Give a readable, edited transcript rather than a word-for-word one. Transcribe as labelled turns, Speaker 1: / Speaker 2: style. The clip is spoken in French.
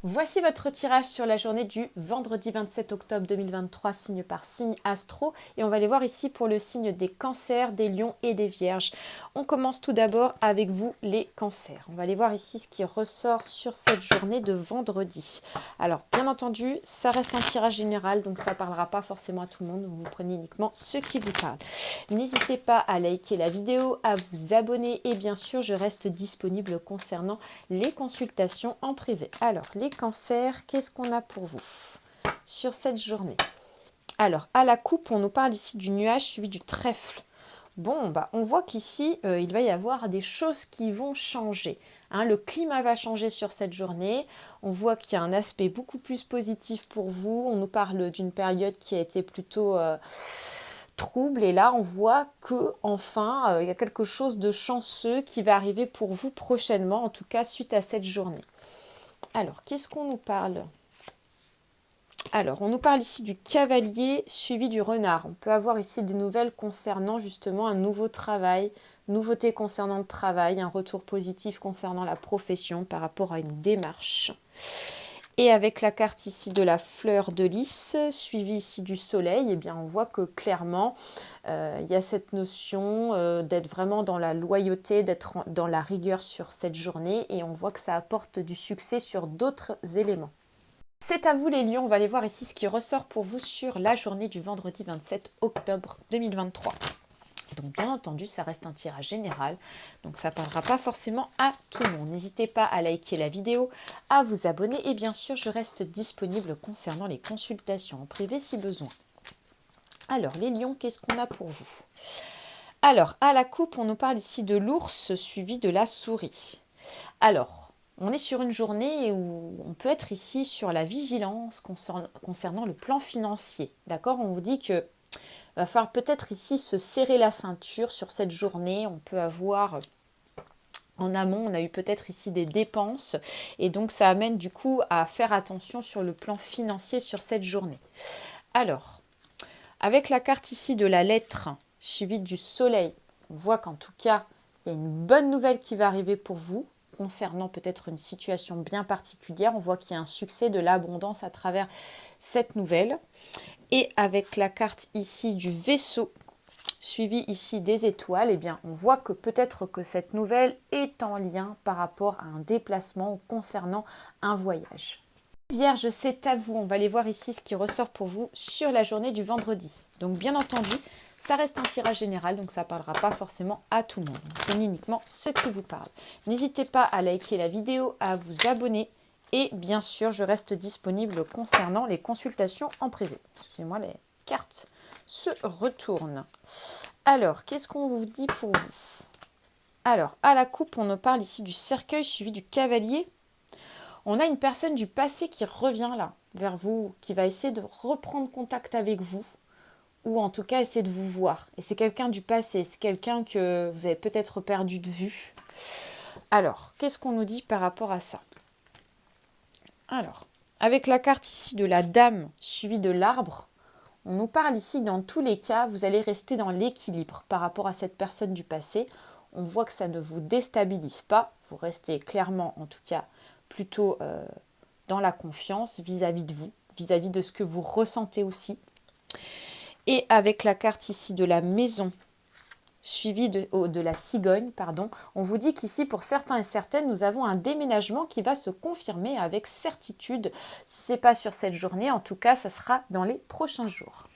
Speaker 1: Voici votre tirage sur la journée du vendredi 27 octobre 2023, signe par signe astro. Et on va aller voir ici pour le signe des cancers, des lions et des vierges. On commence tout d'abord avec vous les cancers. On va aller voir ici ce qui ressort sur cette journée de vendredi. Alors, bien entendu, ça reste un tirage général, donc ça ne parlera pas forcément à tout le monde. Vous prenez uniquement ce qui vous parle. N'hésitez pas à liker la vidéo, à vous abonner et bien sûr, je reste disponible concernant les consultations en privé. Alors, les cancers, qu'est-ce qu'on a pour vous sur cette journée? Alors, à la coupe, on nous parle ici du nuage suivi du trèfle. Bon, on voit qu'ici, il va y avoir des choses qui vont changer. Hein, le climat va changer sur cette journée. On voit qu'il y a un aspect beaucoup plus positif pour vous. On nous parle d'une période qui a été plutôt trouble. Et là, on voit que enfin, il y a quelque chose de chanceux qui va arriver pour vous prochainement, en tout cas suite à cette journée. Alors, qu'est-ce qu'on nous parle? Alors, on nous parle ici du cavalier suivi du renard. On peut avoir ici des nouvelles concernant justement un nouveau travail, nouveauté concernant le travail, un retour positif concernant la profession par rapport à une démarche. Et avec la carte ici de la fleur de lys, suivie ici du soleil, eh bien on voit que clairement, il y a cette notion d'être vraiment dans la loyauté, d'être dans la rigueur sur cette journée. Et on voit que ça apporte du succès sur d'autres éléments. C'est à vous les lions, on va aller voir ici ce qui ressort pour vous sur la journée du vendredi 27 octobre 2023. Donc bien entendu, ça reste un tirage général, donc ça ne parlera pas forcément à tout le monde. N'hésitez pas à liker la vidéo, à vous abonner et bien sûr, je reste disponible concernant les consultations en privé si besoin. Alors les lions, qu'est-ce qu'on a pour vous? Alors, à la coupe, on nous parle ici de l'ours suivi de la souris. Alors, on est sur une journée où on peut être ici sur la vigilance concernant le plan financier. D'accord? On vous dit que va falloir peut-être ici se serrer la ceinture sur cette journée. On peut avoir en amont, on a eu peut-être ici des dépenses et donc ça amène du coup à faire attention sur le plan financier sur cette journée. Alors, avec la carte ici de la lettre suivie du soleil, on voit qu'en tout cas, il y a une bonne nouvelle qui va arriver pour vous concernant peut-être une situation bien particulière. On voit qu'il y a un succès, de l'abondance à travers cette nouvelle. Et avec la carte ici du vaisseau, suivi ici des étoiles, eh bien, on voit que peut-être que cette nouvelle est en lien par rapport à un déplacement ou concernant un voyage. Vierge, c'est à vous. On va aller voir ici ce qui ressort pour vous sur la journée du vendredi. Donc, bien entendu, ça reste un tirage général, donc ça ne parlera pas forcément à tout le monde. C'est uniquement ceux qui vous parlent. N'hésitez pas à liker la vidéo, à vous abonner. Et bien sûr, je reste disponible concernant les consultations en privé. Excusez-moi, les cartes se retournent. Alors, qu'est-ce qu'on vous dit pour vous? Alors, à la coupe, on nous parle ici du cercueil suivi du cavalier. On a une personne du passé qui revient là, vers vous, qui va essayer de reprendre contact avec vous, ou en tout cas essayer de vous voir. Et c'est quelqu'un du passé, c'est quelqu'un que vous avez peut-être perdu de vue. Alors, qu'est-ce qu'on nous dit par rapport à ça? Alors, avec la carte ici de la dame suivie de l'arbre, on nous parle ici, dans tous les cas, vous allez rester dans l'équilibre par rapport à cette personne du passé. On voit que ça ne vous déstabilise pas, vous restez clairement, en tout cas, plutôt dans la confiance vis-à-vis de vous, vis-à-vis de ce que vous ressentez aussi. Et avec la carte ici de la maison, suivie de la cigogne, pardon, on vous dit qu'ici, pour certains et certaines, nous avons un déménagement qui va se confirmer avec certitude. Si ce n'est pas sur cette journée, en tout cas, ça sera dans les prochains jours.